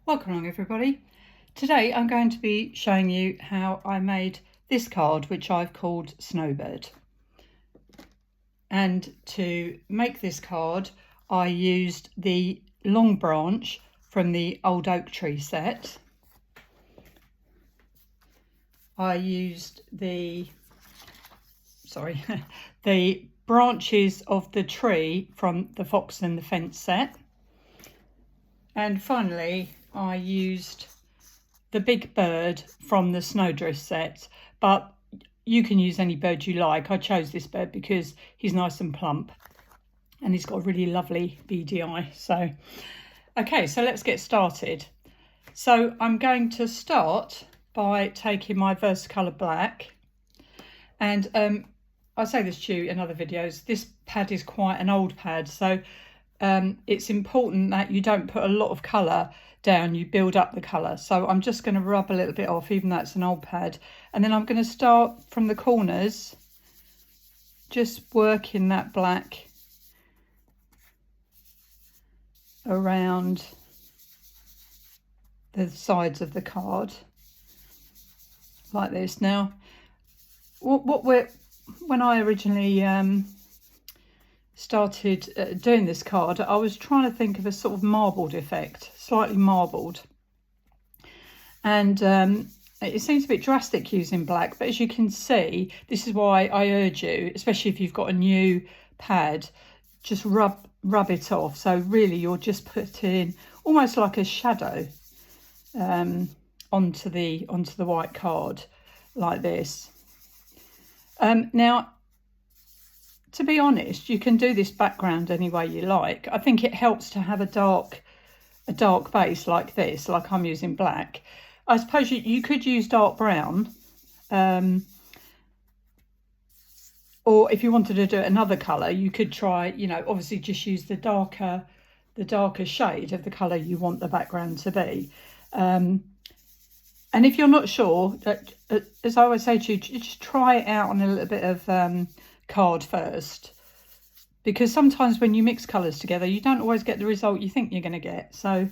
Welcome along everybody. Today I'm going to be showing you how I made this card, which I've called Snowbird. And to make this card I used the long branch from the old oak tree set. I used the the branches of the tree from the Fox and the Fence set. And finally I used the big bird from the Snowdrift set, but you can use any bird you like. I chose this bird because he's nice and plump and he's got a really lovely beady eye. So okay, so let's get started. So I'm going to start by taking my Versacolor black, and I say this to you in other videos, this pad is quite an old pad, so it's important that you don't put a lot of colour down, you build up the colour. So I'm just going to rub a little bit off, even though it's an old pad, and then I'm going to start from the corners, just working that black around the sides of the card like this. Now when I originally started doing this card, I was trying to think of a sort of marbled effect, slightly marbled, and it seems a bit drastic using black, but as you can see, this is why I urge you, especially if you've got a new pad, just rub it off. So really you're just putting almost like a shadow onto the white card like this. Now, to be honest, you can do this background any way you like. I think it helps to have a dark base like this, like I'm using black. I suppose you could use dark brown, or if you wanted to do another colour, you could try, you know, obviously just use the darker shade of the colour you want the background to be. And if you're not sure, as I always say to you, just try it out on a little bit of card first, because sometimes when you mix colours together you don't always get the result you think you're going to get. So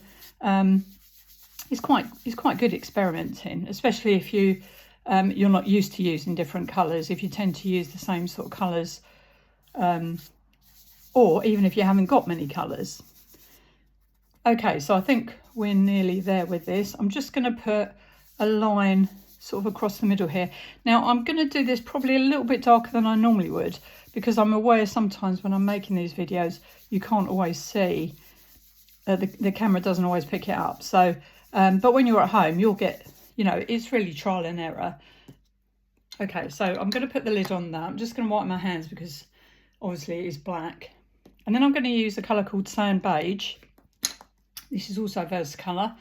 it's quite good experimenting, especially if you're not used to using different colours, if you tend to use the same sort of colours, or even if you haven't got many colours. Okay, so I think we're nearly there with this. I'm just going to put a line sort of across the middle here. Now I'm going to do this probably a little bit darker than I normally would, because I'm aware sometimes when I'm making these videos you can't always see, the camera doesn't always pick it up. So but when you're at home you'll get, you know, it's really trial and error. Okay, so I'm going to put the lid on that. I'm just going to wipe my hands because obviously it is black, and then I'm going to use a colour called Sand Beige. This is also Versacolor.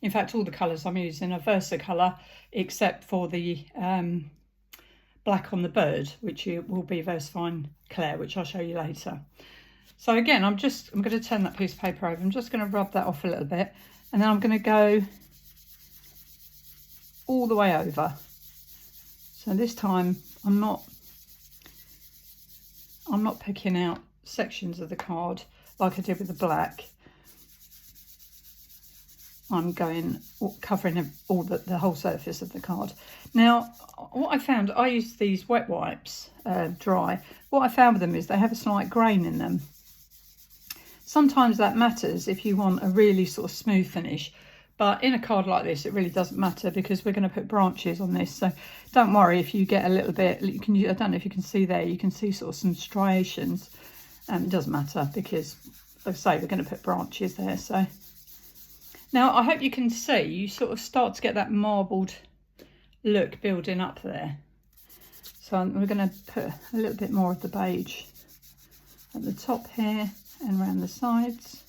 In fact, all the colours I'm using are Versacolor, except for the black on the bird, which will be Versafine Clair, which I'll show you later. So again, I'm going to turn that piece of paper over. I'm just going to rub that off a little bit, and then I'm going to go all the way over. So this time I'm not picking out sections of the card like I did with the black. I'm covering all the whole surface of the card. Now, what I found, I used these wet wipes, dry. What I found with them is they have a slight grain in them. Sometimes that matters if you want a really sort of smooth finish, but in a card like this, it really doesn't matter because we're going to put branches on this. So don't worry if you get a little bit. I don't know if you can see there. You can see sort of some striations. It doesn't matter because, like I say, we're going to put branches there. So. Now, I hope you can see, you sort of start to get that marbled look building up there. So we're going to put a little bit more of the beige at the top here and around the sides.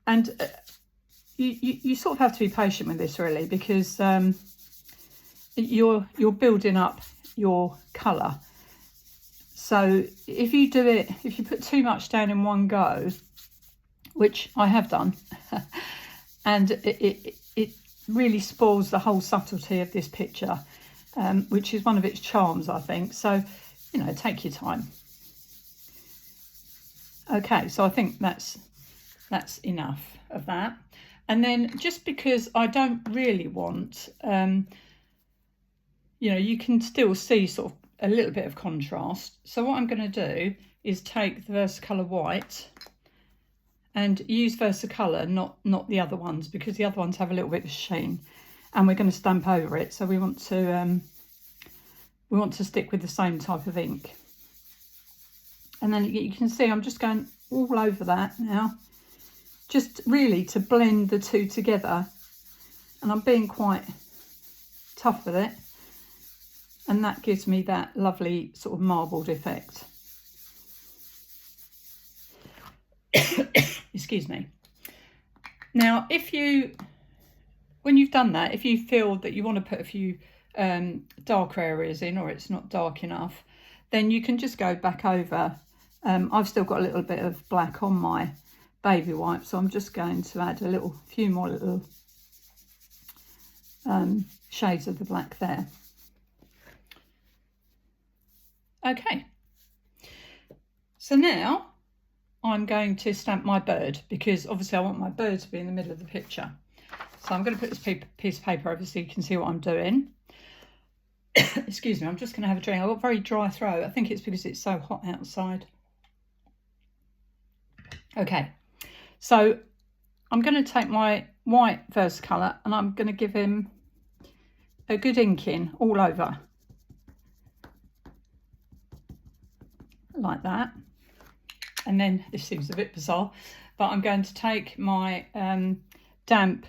And you sort of have to be patient with this really, because you're building up your colour. So if you put too much down in one go, which I have done, and it really spoils the whole subtlety of this picture, which is one of its charms, I think. So, you know, take your time. Okay, so I think that's That's enough of that. And then just because I don't really want, you know, you can still see sort of a little bit of contrast. So what I'm going to do is take the Versacolor white and use Versacolor, not the other ones, because the other ones have a little bit of sheen, and we're going to stamp over it. So we want to stick with the same type of ink. And then you can see I'm just going all over that now, just really to blend the two together. And I'm being quite tough with it. And that gives me that lovely sort of marbled effect. Excuse me. Now, when you've done that, if you feel that you want to put a few darker areas in, or it's not dark enough, then you can just go back over. I've still got a little bit of black on my baby wipe, so I'm just going to add a few more little shades of the black there. Okay, so now I'm going to stamp my bird, because obviously I want my bird to be in the middle of the picture. So I'm going to put this piece of paper over so you can see what I'm doing. Excuse me, I'm just going to have a drink. I've got a very dry throat. I think it's because it's so hot outside. Okay, so I'm going to take my white Versacolor and I'm going to give him a good inking all over. Like that. And then, this seems a bit bizarre, but I'm going to take my damp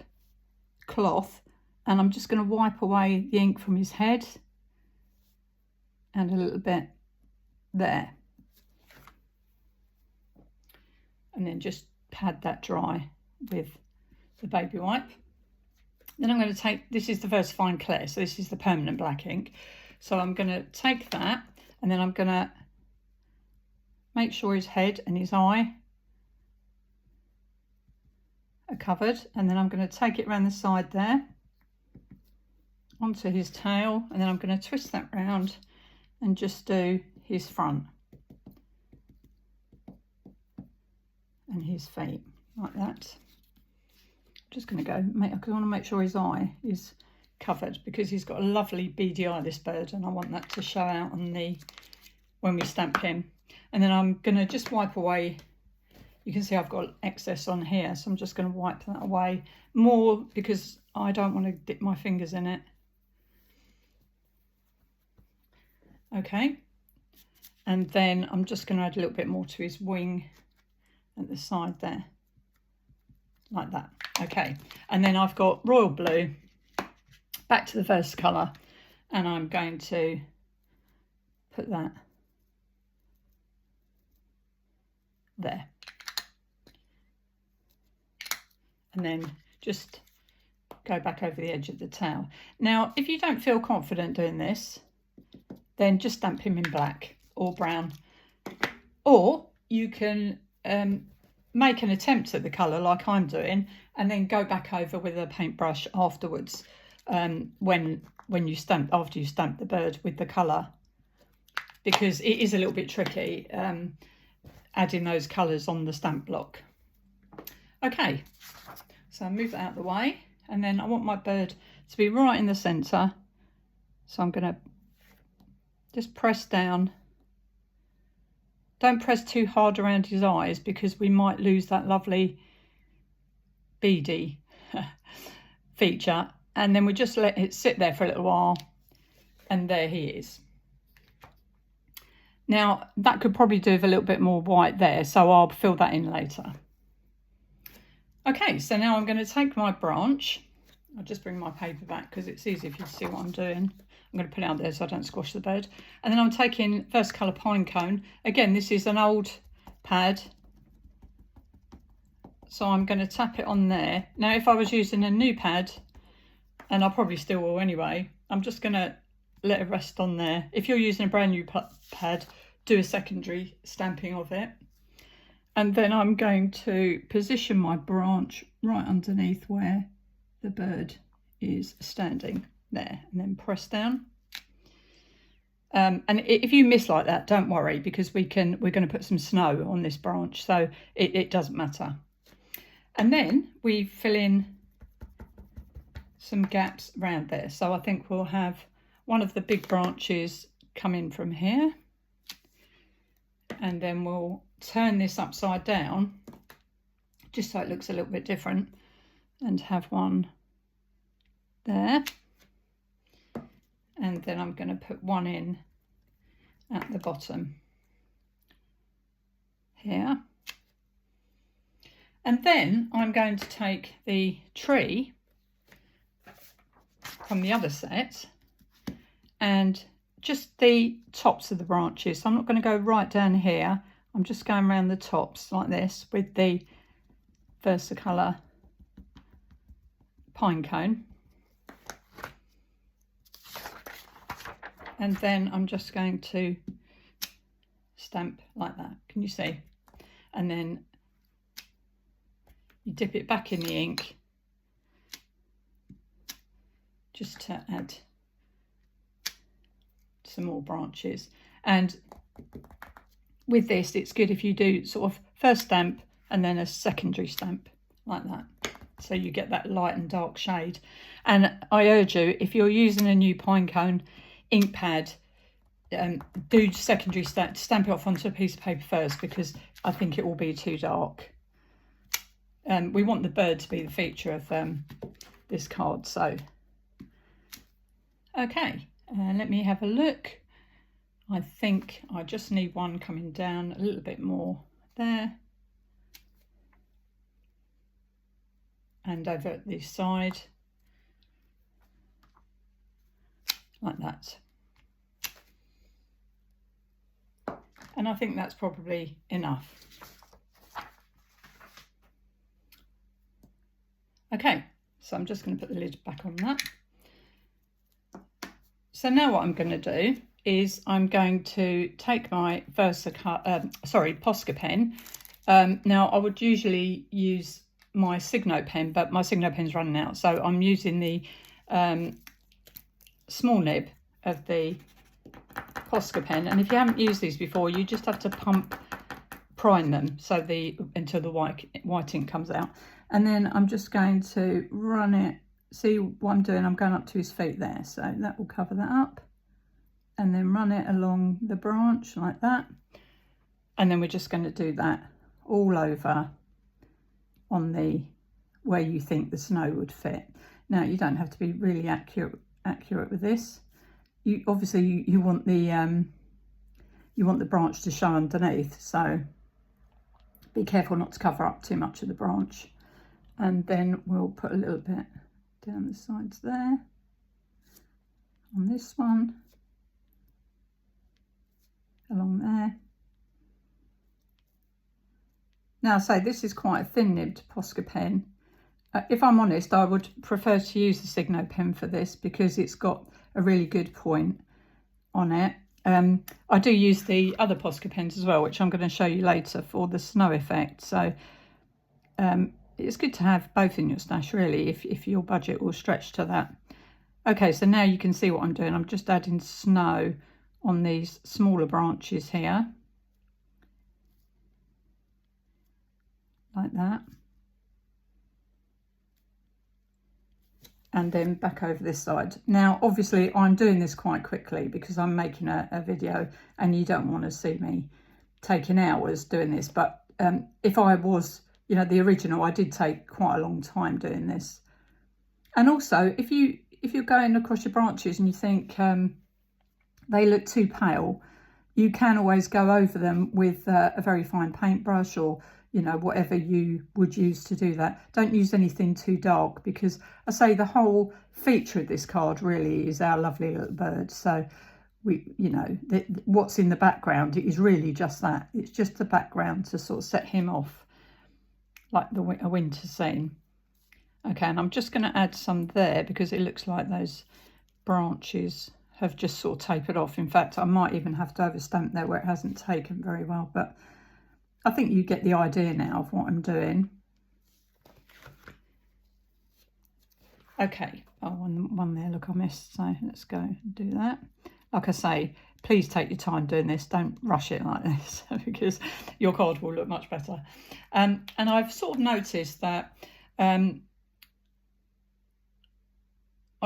cloth and I'm just going to wipe away the ink from his head and a little bit there. And then just pad that dry with the baby wipe. Then I'm going to take, this is the Versafine Clair, so this is the permanent black ink. So I'm going to take that and then I'm going to make sure his head and his eye are covered, and then I'm going to take it around the side there onto his tail, and then I'm going to twist that round and just do his front and his feet like that. I'm just going to go because I want to make sure his eye is covered, because he's got a lovely beady eye, this bird, and I want that to show out on when we stamp him. And then I'm going to just wipe away. You can see I've got excess on here, so I'm just going to wipe that away more because I don't want to dip my fingers in it. Okay, and then I'm just going to add a little bit more to his wing at the side there, like that. Okay, and then I've got royal blue, back to the Versacolour, and I'm going to put that there. And then just go back over the edge of the tail. Now, if you don't feel confident doing this, then just stamp him in black or brown. Or you can make an attempt at the colour like I'm doing, and then go back over with a paintbrush afterwards when you after you stamp the bird with the colour, because it is a little bit tricky adding those colours on the stamp block. Okay, so I move that out of the way, and then I want my bird to be right in the centre, so I'm going to just press down. Don't press too hard around his eyes, because we might lose that lovely beady feature, and then we just let it sit there for a little while, and there he is. Now, that could probably do with a little bit more white there, so I'll fill that in later. Okay, so now I'm going to take my branch. I'll just bring my paper back because it's easy if you see what I'm doing. I'm going to put it out there so I don't squash the bird. And then I'm taking Versacolour Pinecone. Again, this is an old pad, so I'm going to tap it on there. Now, if I was using a new pad, and I probably still will anyway, I'm just going to let it rest on there. If you're using a brand new pad, do a secondary stamping of it. And then I'm going to position my branch right underneath where the bird is standing there, and then press down. And if you miss like that, don't worry, because we're going to put some snow on this branch, so it doesn't matter. And then we fill in some gaps around there. So I think we'll have one of the big branches come in from here, and then we'll turn this upside down just so it looks a little bit different, and have one there. And then I'm going to put one in at the bottom here. And then I'm going to take the tree from the other set and just the tops of the branches. So I'm not going to go right down here. I'm just going around the tops like this with the Versacolor pinecone. And then I'm just going to stamp like that. Can you see? And then you dip it back in the ink just to add some more branches. And with this, it's good if you do sort of first stamp and then a secondary stamp like that, so you get that light and dark shade. And I urge you, if you're using a new pinecone ink pad, do secondary stamp it off onto a piece of paper first, because I think it will be too dark. We want the bird to be the feature of this card. So okay, let me have a look. I think I just need one coming down a little bit more there, and over at this side like that. And I think that's probably enough. Okay, so I'm just going to put the lid back on that. So now what I'm going to do is I'm going to take my Posca pen. Now I would usually use my Signo pen, but my Signo pen's running out, so I'm using the small nib of the Posca pen. And if you haven't used these before, you just have to prime them so until the white ink comes out. And then I'm just going to run it. See what I'm doing? I'm going up to his feet there, so that will cover that up. And then run it along the branch like that. And then we're just going to do that all over on the where you think the snow would fit. Now you don't have to be really accurate with this. You obviously you want the branch to show underneath, so be careful not to cover up too much of the branch. And then we'll put a little bit down the sides there on this one, along there. Now, say this is quite a thin nibbed Posca pen. If I'm honest, I would prefer to use the Signo pen for this because it's got a really good point on it. I do use the other Posca pens as well, which I'm going to show you later for the snow effect. So it's good to have both in your stash, really, if your budget will stretch to that. Okay, so now you can see what I'm doing. I'm just adding snow on these smaller branches here, like that. And then back over this side. Now, obviously, I'm doing this quite quickly because I'm making a video and you don't want to see me taking hours doing this. But if I was, you know, the original, I did take quite a long time doing this. And also, if you're going across your branches and you think they look too pale, you can always go over them with a very fine paintbrush, or you know, whatever you would use to do that. Don't use anything too dark, because I say the whole feature of this card really is our lovely little bird. So what's in the background is really just that. It's just the background to sort of set him off, like a winter scene. Okay, and I'm just going to add some there because it looks like those branches have just sort of tapered off. In fact, I might even have to overstamp there where it hasn't taken very well, but I think you get the idea now of what I'm doing. Okay, one there, look, I missed, so let's go and do that. like I say, please take your time doing this. Don't rush it like this because your card will look much better. And I've sort of noticed that I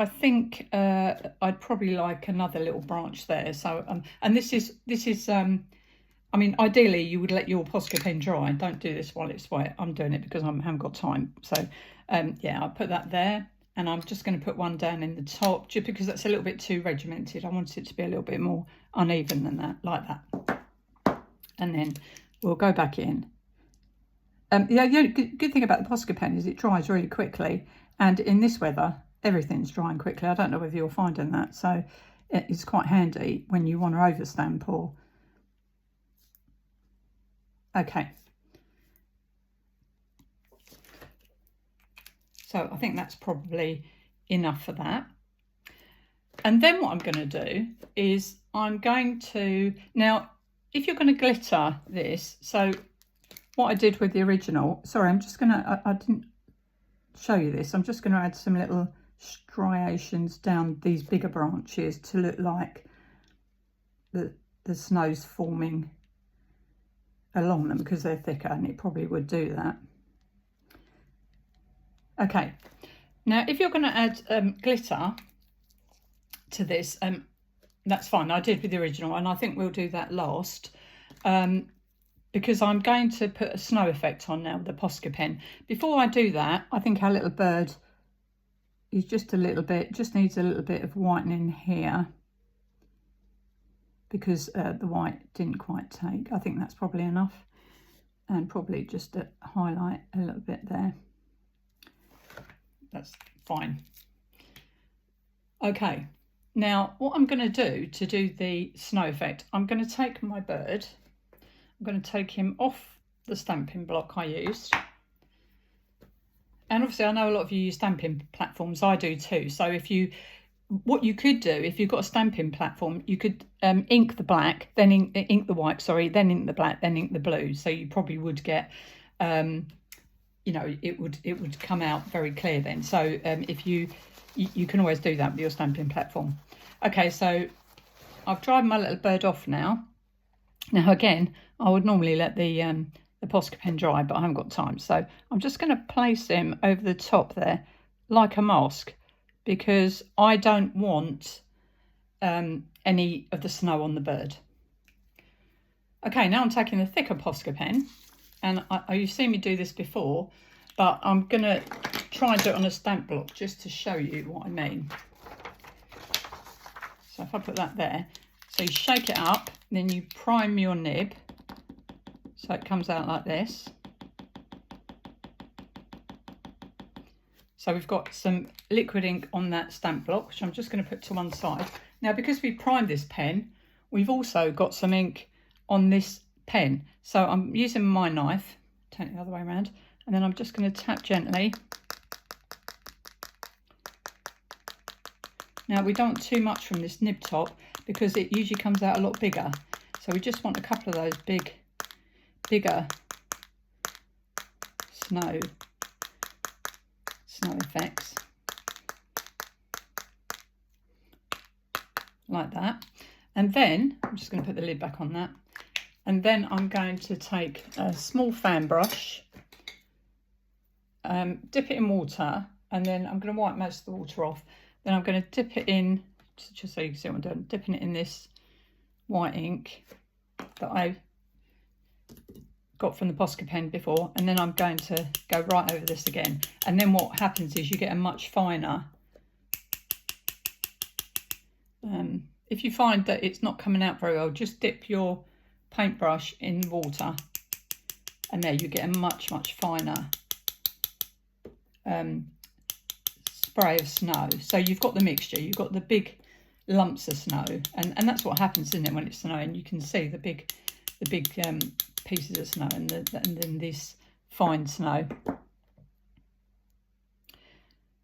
think I'd probably like another little branch there. So and this is I mean, ideally you would let your Posca pen dry. Don't do this while it's wet. I'm doing it because I haven't got time. So yeah, I'll put that there. And I'm just going to put one down in the top, just because that's a little bit too regimented. I want it to be a little bit more uneven than that, like that. And then we'll go back in. Yeah, the good thing about the Posca pen is it dries really quickly. And in this weather, everything's drying quickly. I don't know whether you're finding that. So it's quite handy when you want to overstamp or... Okay. So I think that's probably enough for that. And then what I'm going to do is I'm going to, now if you're going to glitter this, so what I did with the original, sorry, I'm just going to, I didn't show you this, I'm just going to add some little striations down these bigger branches to look like the snow's forming along them because they're thicker, and it probably would do that. Okay, now if you're going to add glitter to this, that's fine. I did with the original, and I think we'll do that last because I'm going to put a snow effect on now with the Posca pen. Before I do that, I think our little bird is just a little bit, just needs a little bit of whitening here because the white didn't quite take. I think that's probably enough, and probably just to highlight a little bit there. That's fine. Okay, now what I'm going to do the snow effect, I'm going to take my bird, I'm going to take him off the stamping block I used. And obviously I know a lot of you use stamping platforms, I do too. So if you, what you could do, if you've got a stamping platform, you could ink the black, then ink the white, sorry, then ink the black, then ink the blue. So you probably would get you know, it would come out very clear then. So if you can always do that with your stamping platform. Okay, so I've dried my little bird off now. Now again, I would normally let the Posca pen dry, but I haven't got time. So I'm just going to place him over the top there like a mask because I don't want any of the snow on the bird. Okay, now I'm taking a thicker Posca pen. And you've seen me do this before, but I'm going to try and do it on a stamp block just to show you what I mean. So if I put that there, so you shake it up, then you prime your nib, so it comes out like this. So we've got some liquid ink on that stamp block, which I'm just going to put to one side. Now, because we primed this pen, we've also got some ink on this pen. So I'm using my knife, turn it the other way around, and then I'm just going to tap gently. Now we don't want too much from this nib top because it usually comes out a lot bigger. So we just want a couple of those bigger snow effects. Like that. And then I'm just going to put the lid back on that. And then I'm going to take a small fan brush, dip it in water, and then I'm going to wipe most of the water off. Then I'm going to dip it in, just so you can see what I'm doing, dipping it in this white ink that I got from the Posca pen before. And then I'm going to go right over this again. And then what happens is you get a much finer, if you find that it's not coming out very well, just dip your paintbrush in water, and there you get a much finer spray of snow. So you've got the mixture, you've got the big lumps of snow, and that's what happens, isn't it, when it's snowing? You can see the big pieces of snow and then this fine snow.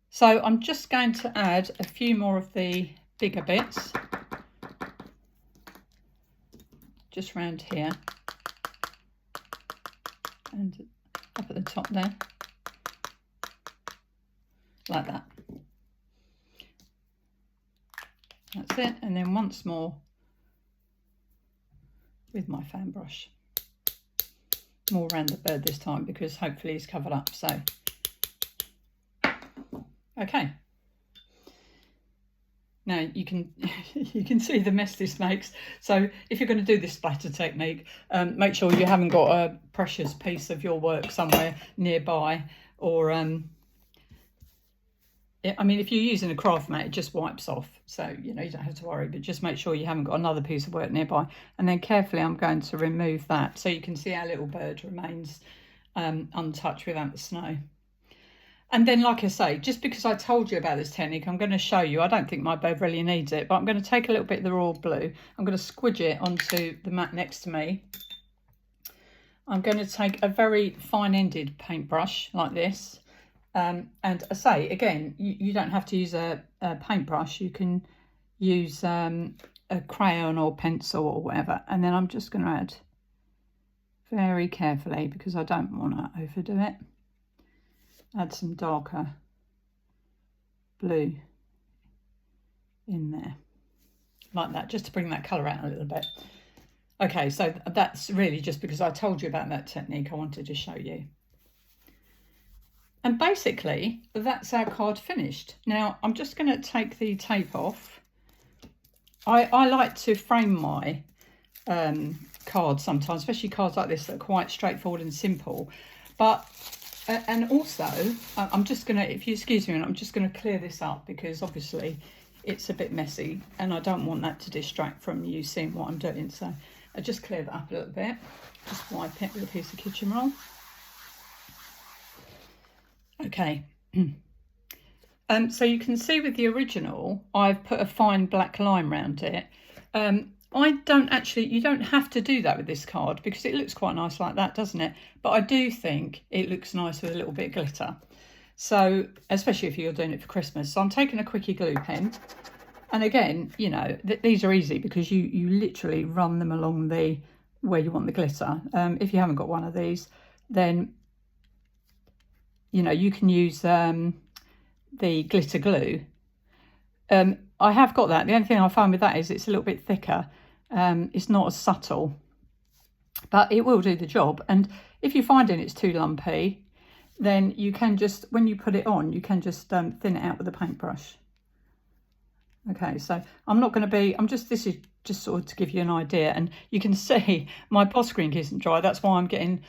So I'm just going to add a few more of the bigger bits just around here and up at the top there, like that. That's it. And then once more with my fan brush. More around the bird this time because hopefully it's covered up. So, okay. Now you can see the mess this makes. So if you're going to do this splatter technique, make sure you haven't got a precious piece of your work somewhere nearby, or I mean, if you're using a craft mat, it just wipes off. So, you know, you don't have to worry, but just make sure you haven't got another piece of work nearby. And then carefully, I'm going to remove that. So you can see our little bird remains untouched without the snow. And then, like I say, just because I told you about this technique, I'm going to show you. I don't think my bird really needs it, but I'm going to take a little bit of the raw blue. I'm going to squidge it onto the mat next to me. I'm going to take a very fine-ended paintbrush like this. And I say, again, you don't have to use a paintbrush. You can use a crayon or pencil or whatever. And then I'm just going to add very carefully, because I don't want to overdo it. Add some darker blue in there, like that, just to bring that colour out a little bit. Okay, so that's really just because I told you about that technique, I wanted to show you. And basically, that's our card finished. Now, I'm just going to take the tape off. I like to frame my cards sometimes, especially cards like this that are quite straightforward and simple. But and also, I'm just going to, if you excuse me, I'm just going to clear this up because obviously it's a bit messy and I don't want that to distract from you seeing what I'm doing. So I just clear that up a little bit. Just wipe it with a piece of kitchen roll. Okay. So you can see with the original, I've put a fine black line around it. I don't actually, you don't have to do that with this card because it looks quite nice like that, doesn't it? But I do think it looks nice with a little bit of glitter. So, especially if you're doing it for Christmas. So I'm taking a quickie glue pen. And again, you know, these are easy because you literally run them along the, where you want the glitter. If you haven't got one of these, then, you know, you can use the glitter glue. I have got that. The only thing I find with that is it's a little bit thicker. It's not as subtle, but it will do the job. And if you're finding it's too lumpy, then you can just, when you put it on, you can just thin it out with a paintbrush. Okay, so I'm not going to be, this is just sort of to give you an idea. And you can see my Posca ink isn't dry. That's why I'm getting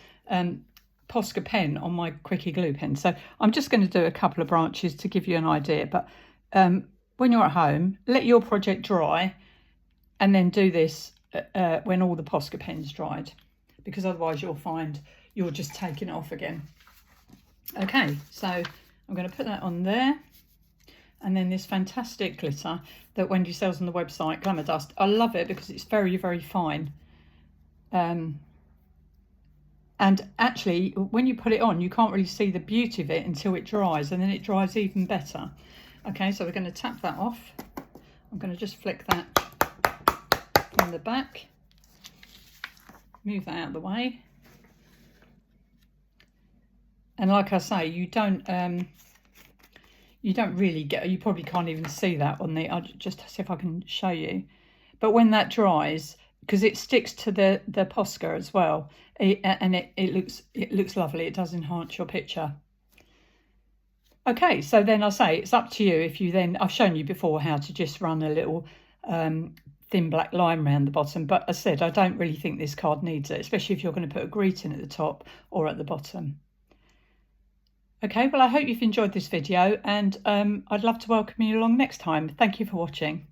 Posca pen on my quickie glue pen. So I'm just going to do a couple of branches to give you an idea. But when you're at home, let your project dry and then do this when all the Posca pen's dried, because otherwise you'll find you're just taking it off again. Okay, so I'm going to put that on there. And then this fantastic glitter that Wendy sells on the website, Glamour Dust. I love it because it's very, very fine. And actually, when you put it on, you can't really see the beauty of it until it dries, and then it dries even better. Okay, so we're going to tap that off. I'm going to just flick that from the back. Move that out of the way. And like I say, you don't really get, you probably can't even see that on the, I'll just see if I can show you. But when that dries, because it sticks to the Posca as well, it looks lovely. It does enhance your picture. Okay, so then I say it's up to you. If you then, I've shown you before how to just run a little thin black line around the bottom. But as I said, I don't really think this card needs it, especially if you're going to put a greeting at the top or at the bottom. Okay, well, I hope you've enjoyed this video, and I'd love to welcome you along next time. Thank you for watching.